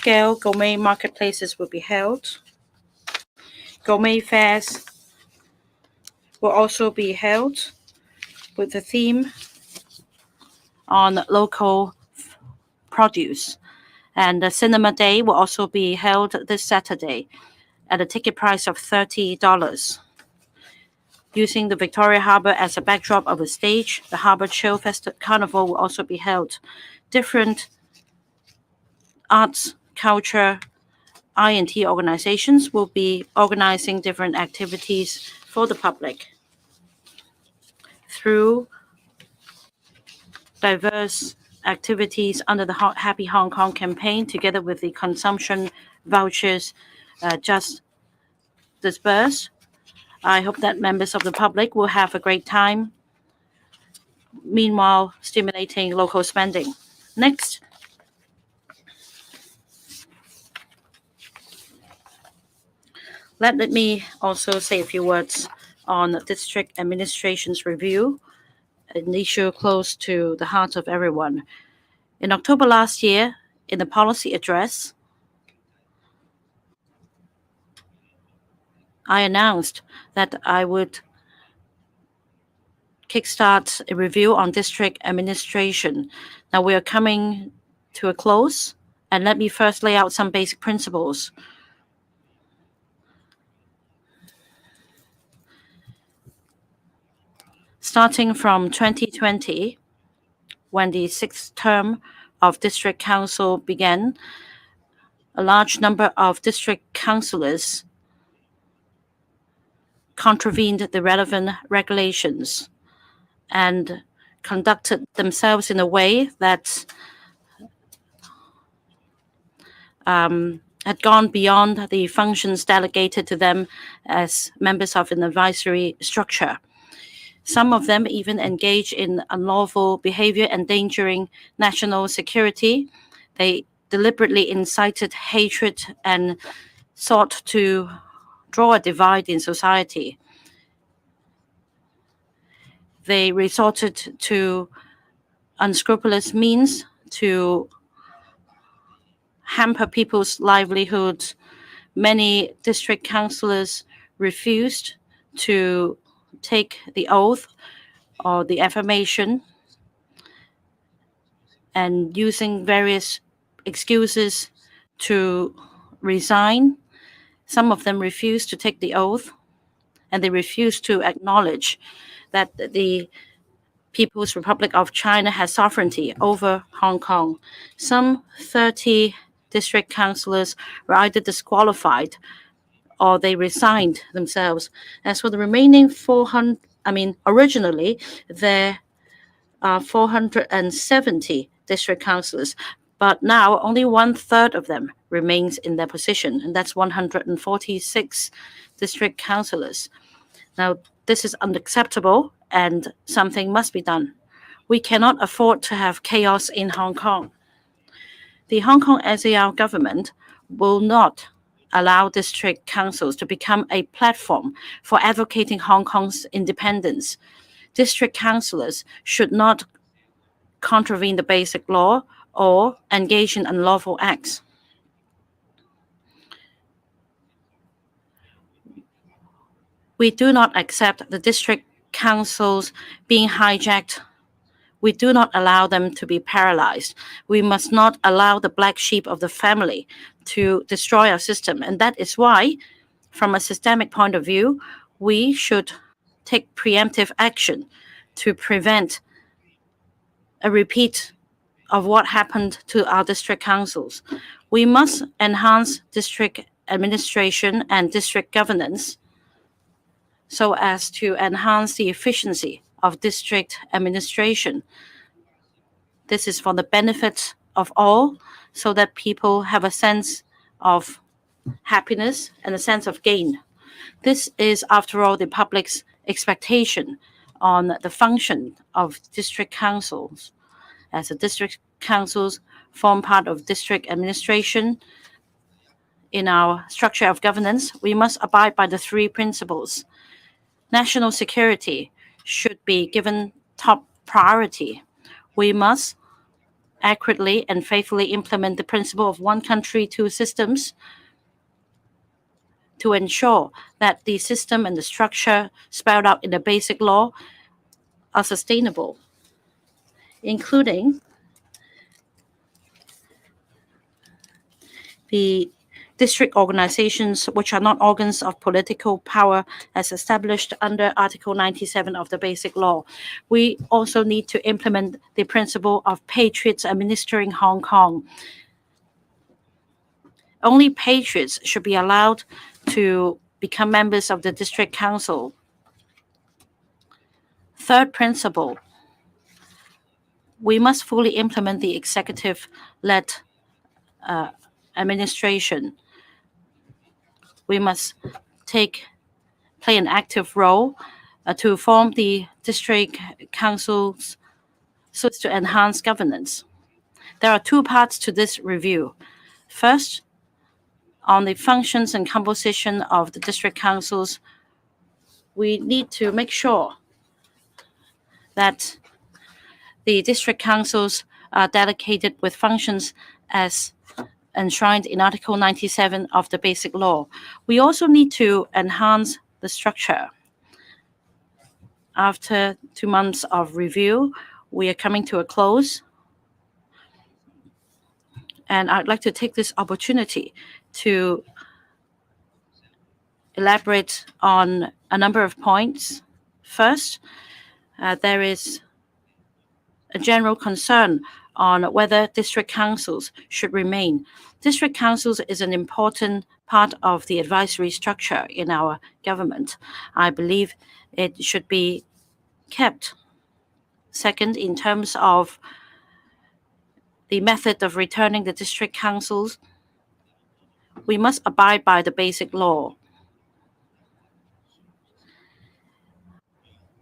large-scale gourmet marketplaces will be held. Gourmet fairs will also be held with the theme on local produce. And the cinema day will also be held this Saturday at a ticket price of $30. Using the Victoria Harbour as a backdrop of a stage, the Harbour Chill Carnival will also be held. Different arts, culture, I&T organizations will be organizing different activities for the public through diverse activities under the Happy Hong Kong campaign, together with the consumption vouchers just dispersed. I hope that members of the public will have a great time, meanwhile stimulating local spending. Next, let me also say a few words on district administration's review, an issue close to the heart of everyone. In October last year, in the policy address, I announced that I would kickstart a review on district administration. Now we are coming to a close, and let me first lay out some basic principles. Starting from 2020, when the 6th term of district council began, a large number of district councillors contravened the relevant regulations and conducted themselves in a way that had gone beyond the functions delegated to them as members of an advisory structure. Some of them even engaged in unlawful behavior endangering national security. They deliberately incited hatred and sought to draw a divide in society. They resorted to unscrupulous means to hamper people's livelihoods. Many district councillors refused to take the oath or the affirmation, and using various excuses to resign. Some of them refused to take the oath, and they refused to acknowledge that the People's Republic of China has sovereignty over Hong Kong. Some 30 district councillors were either disqualified or they resigned themselves. As for the remaining 400, originally there are 470 district councillors, but now only 1/3 of them remains in their position, and that's 146 district councillors. Now, this is unacceptable, and something must be done. We cannot afford to have chaos in Hong Kong. The Hong Kong SAR government will not allow district councils to become a platform for advocating Hong Kong's independence. District councillors should not contravene the basic law or engage in unlawful acts. We do not accept the district councils being hijacked. We do not allow them to be paralyzed. We must not allow the black sheep of the family to destroy our system. And that is why, from a systemic point of view, we should take preemptive action to prevent a repeat of what happened to our district councils. We must enhance district administration and district governance so as to enhance the efficiency of district administration. This is for the benefit of all, so that people have a sense of happiness and a sense of gain. This is, after all, the public's expectation on the function of district councils. As the district councils form part of district administration, in our structure of governance, we must abide by the 3 principles. National security should be given top priority. We must accurately and faithfully implement the principle of one country, two systems to ensure that the system and the structure spelled out in the basic law are sustainable, including the district organizations, which are not organs of political power as established under Article 97 of the Basic Law. We also need to implement the principle of patriots administering Hong Kong. Only patriots should be allowed to become members of the district council. Third principle, we must fully implement the executive-led administration. We must play an active role to form the district councils so as to enhance governance. There are two parts to this review. First, on the functions and composition of the district councils, we need to make sure that the district councils are dedicated with functions as enshrined in Article 97 of the Basic Law. We also need to enhance the structure. After 2 months of review, we are coming to a close. And I'd like to take this opportunity to elaborate on a number of points. First, there is a general concern on whether district councils should remain. District councils is an important part of the advisory structure in our government. I believe it should be kept. Second, in terms of the method of returning the district councils, we must abide by the basic law.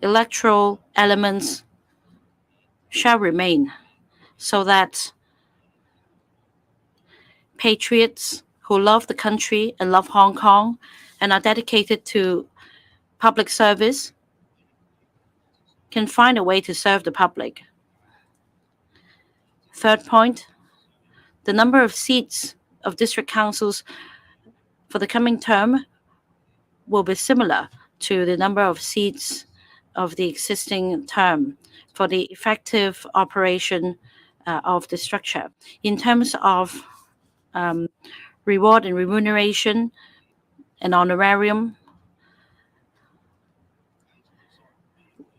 Electoral elements shall remain so that patriots who love the country and love Hong Kong and are dedicated to public service can find a way to serve the public. Third point, the number of seats of district councils for the coming term will be similar to the number of seats of the existing term for the effective operation of the structure. In terms of reward and remuneration and honorarium,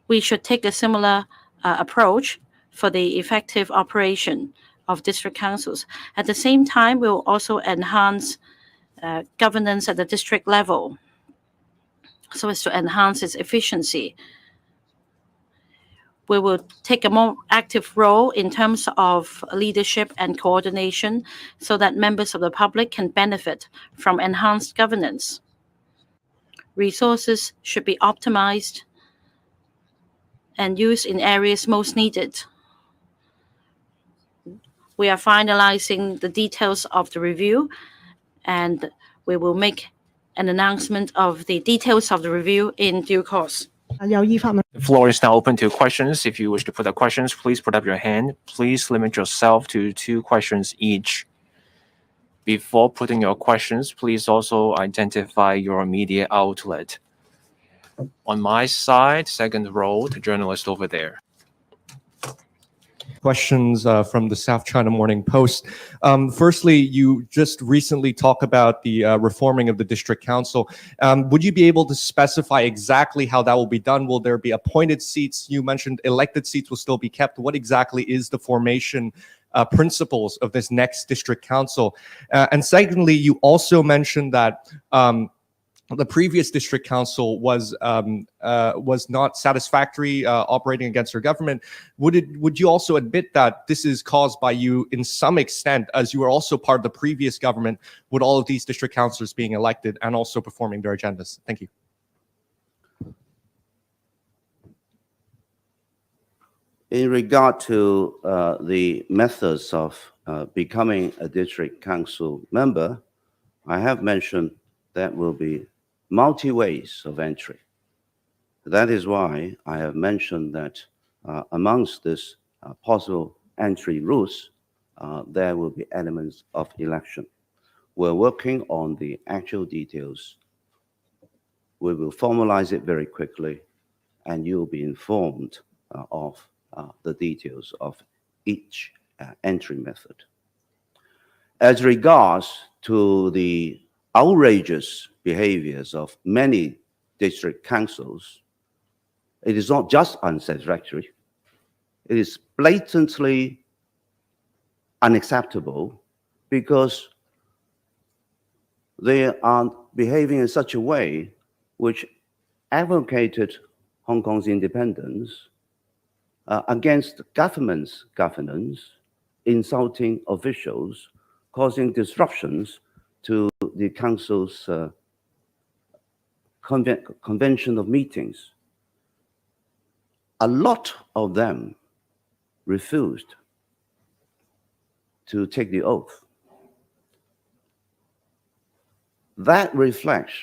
we should take a similar approach for the effective operation of district councils. At the same time, we will also enhance governance at the district level so as to enhance its efficiency. We will take a more active role in terms of leadership and coordination so that members of the public can benefit from enhanced governance. Resources should be optimized and used in areas most needed. We are finalizing the details of the review, and we will make an announcement of the details of the review in due course. The floor is now open to questions. If you wish to put up questions, please put up your hand. Please limit yourself to 2 questions each. Before putting your questions, please also identify your media outlet. On my side, second row, the journalist over there. Questions from the South China Morning Post. Firstly, you just recently talked about the reforming of the district council. Would you be able to specify exactly how that will be done? Will there be appointed seats? You mentioned elected seats will still be kept. What exactly is the formation principles of this next district council? And secondly, you also mentioned that the previous district council was not satisfactory, operating against your government. Would you also admit that this is caused by you in some extent, as you were also part of the previous government, with all of these district councillors being elected and also performing their agendas? Thank you. In regard to the methods of becoming a district council member, I have mentioned that will be multi-ways of entry. That is why I have mentioned that amongst this possible entry rules, there will be elements of election. We're working on the actual details. We will formalize it very quickly, and you'll be informed of the details of each entry method. As regards to the outrageous behaviors of many district councils, it is not just unsatisfactory, it is blatantly unacceptable because they are behaving in such a way which advocated Hong Kong's independence against government's governance, insulting officials, causing disruptions to the council's convention of meetings. A lot of them refused to take the oath. That reflects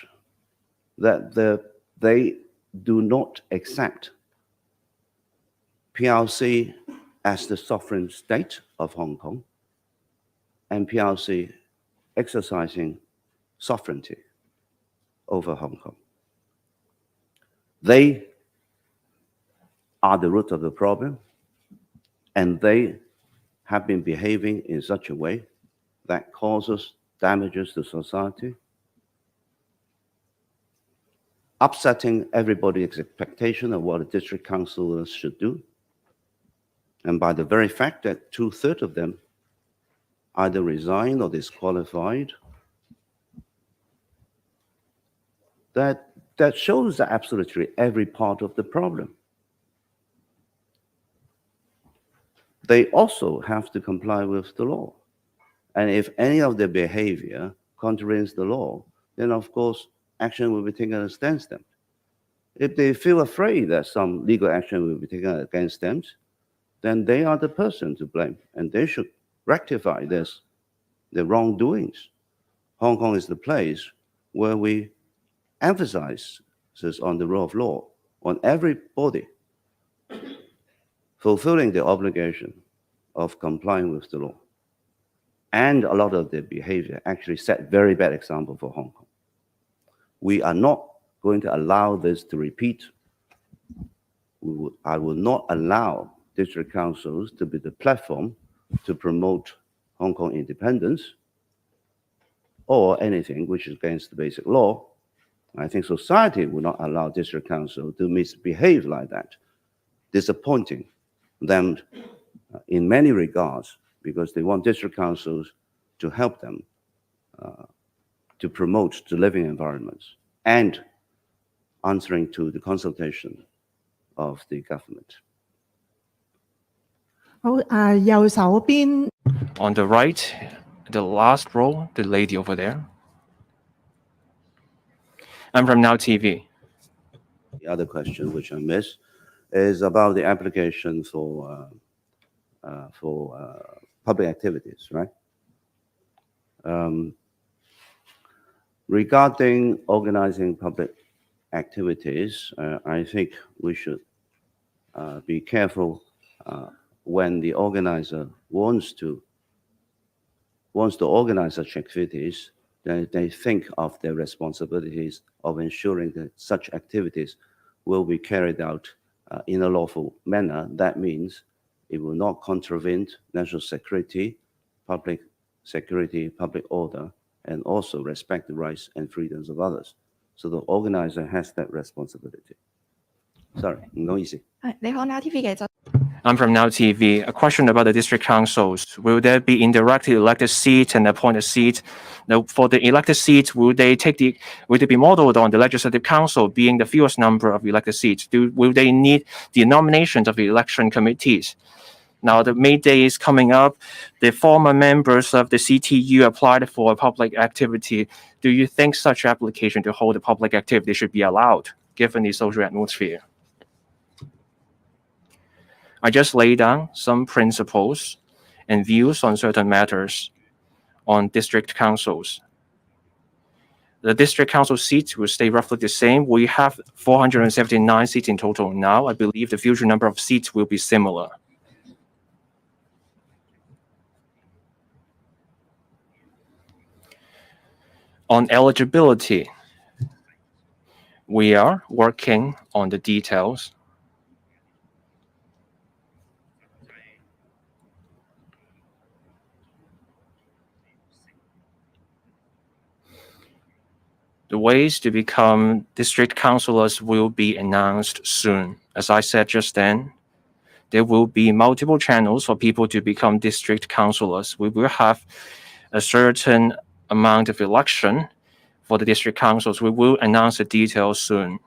that they do not accept PRC as the sovereign state of Hong Kong and PRC exercising sovereignty over Hong Kong. They are the root of the problem, and they have been behaving in such a way that causes damages to society, upsetting everybody's expectation of what a district councillor should do. And by the very fact that 2/3 of them either resigned or disqualified, that shows absolutely every part of the problem. They also have to comply with the law. And if any of their behavior contravenes the law, then of course, action will be taken against them. If they feel afraid that some legal action will be taken against them, then they are the person to blame, and they should rectify their wrongdoings. Hong Kong is the place where we emphasize on the rule of law, on everybody fulfilling the obligation of complying with the law. And a lot of their behavior actually set very bad example for Hong Kong. We are not going to allow this to repeat. I will not allow district councils to be the platform to promote Hong Kong independence or anything which is against the basic law. I think society will not allow district council to misbehave like that, disappointing them in many regards, because they want district councils to help them to promote the living environments and answering to the consultation of the government. 好，右手邊 On the right, the last row, the lady over there. I'm from Now TV. The other question which I missed is about the application for public activities, right? Regarding organizing public activities, I think we should be careful when the organizer wants to organize such activities, then they think of their responsibilities of ensuring that such activities will be carried out in a lawful manner. That means it will not contravene national security, public order, and also respect the rights and freedoms of others. So the organizer has that responsibility. Sorry, 唔好意思。你好，Now TV 嘅 I'm from Now TV. A question about the district councils. Will there be indirectly elected seats and appointed seats? Now, for the elected seats, will they be modeled on the legislative council being the fewest number of elected seats? Will they need the nominations of the election committees? Now, the May Day is coming up. The former members of the CTU applied for a public activity. Do you think such application to hold a public activity should be allowed, given the social atmosphere? I just laid down some principles and views on certain matters on district councils. The district council seats will stay roughly the same. We have 479 seats in total now. I believe the future number of seats will be similar. On eligibility, we are working on the details. The ways to become district councillors will be announced soon. As I said just then, there will be multiple channels for people to become district councillors. We will have a certain amount of election for the district councils. We will announce the details soon.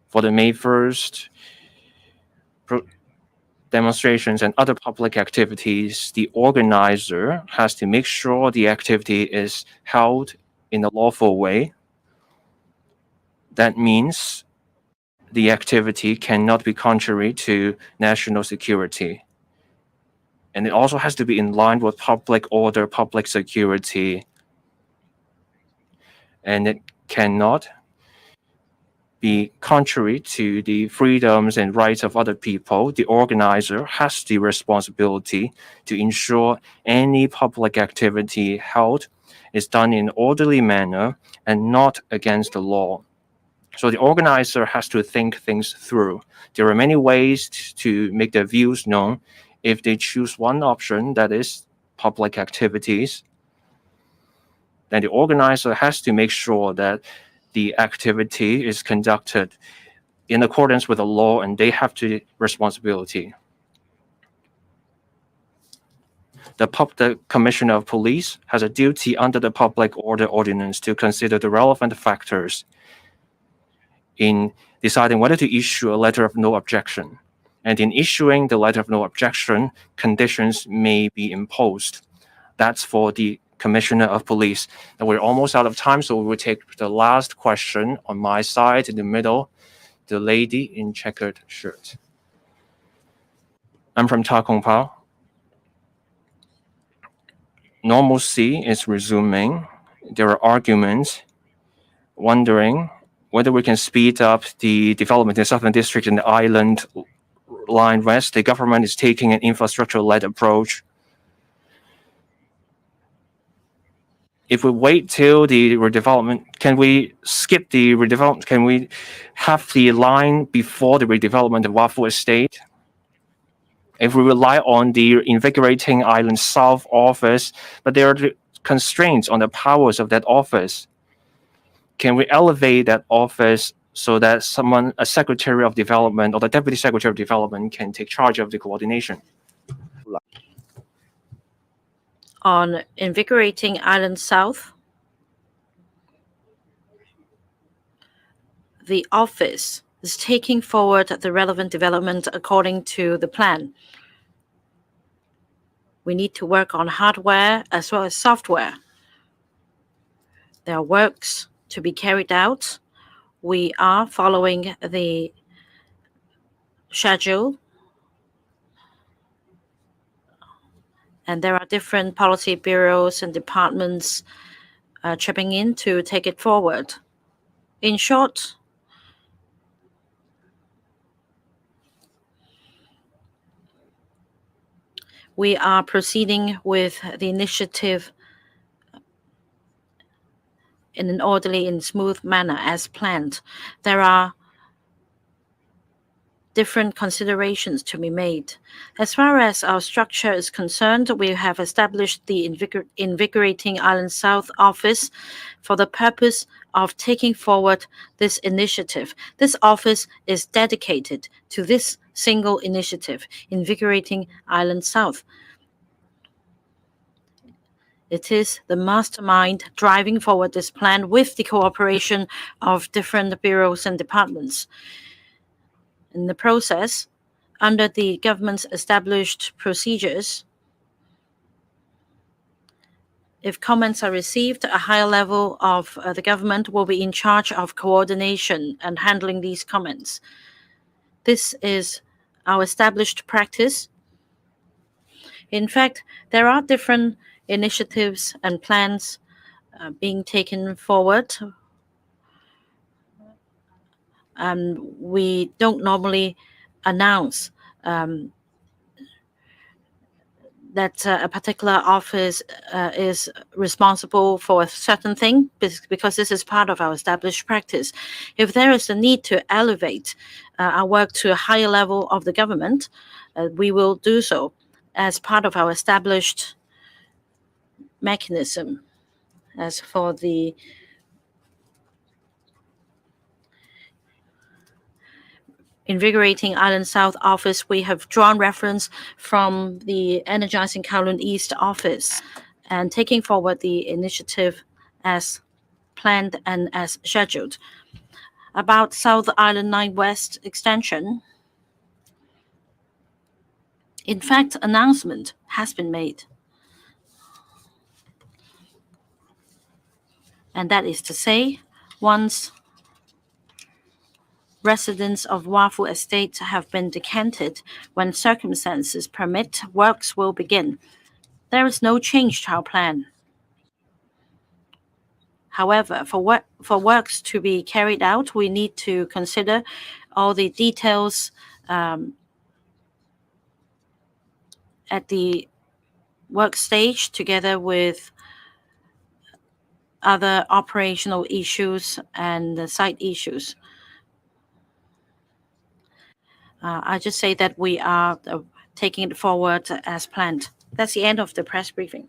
For the May 1st demonstrations and other public activities, the organizer has to make sure the activity is held in a lawful way. That means the activity cannot be contrary to national security. And it also has to be in line with public order, public security. And it cannot be contrary to the freedoms and rights of other people. The organizer has the responsibility to ensure any public activity held is done in an orderly manner and not against the law. So the organizer has to think things through. There are many ways to make their views known. If they choose one option, that is public activities, then the organizer has to make sure that the activity is conducted in accordance with the law, and they have the responsibility. The Commissioner of Police has a duty under the Public Order Ordinance to consider the relevant factors in deciding whether to issue a letter of no objection. And in issuing the letter of no objection, conditions may be imposed. That's for the Commissioner of Police. Now we're almost out of time, so we will take the last question on my side in the middle, the lady in checkered shirt. I'm from Ta Kung Pao. Normalcy is resuming. There are arguments wondering whether we can speed up the development in the Southern District and the Island Line West. The government is taking an infrastructure-led approach. If we wait till the redevelopment, can we skip the redevelopment? Can we have the line before the redevelopment of Wafu Estate? If we rely on the Invigorating Island South office, but there are constraints on the powers of that office, can we elevate that office so that someone, a Secretary of Development or the Deputy Secretary of Development, can take charge of the coordination? On Invigorating Island South, the office is taking forward the relevant development according to the plan. We need to work on hardware as well as software. There are works to be carried out. We are following the schedule, and there are different policy bureaus and departments chipping in to take it forward. In short, we are proceeding with the initiative in an orderly and smooth manner as planned. There are different considerations to be made. As far as our structure is concerned, we have established the Invigorating Island South office for the purpose of taking forward this initiative. This office is dedicated to this single initiative, Invigorating Island South. It is the mastermind driving forward this plan with the cooperation of different bureaus and departments. In the process, under the government's established procedures, if comments are received, a higher level of the government will be in charge of coordination and handling these comments. This is our established practice. In fact, there are different initiatives and plans being taken forward. We don't normally announce that a particular office is responsible for a certain thing, because this is part of our established practice. If there is a need to elevate our work to a higher level of the government, we will do so as part of our established mechanism. As for the Invigorating Island South office, we have drawn reference from the Energizing Kowloon East office and taking forward the initiative as planned and as scheduled. About South Island 9 West extension, in fact, announcement has been made. And that is to say, once residents of Wafu Estate have been decanted, when circumstances permit, works will begin. There is no change to our plan. However, for works to be carried out, we need to consider all the details at the work stage, together with other operational issues and the site issues. I just say that we are taking it forward as planned. That's the end of the press briefing.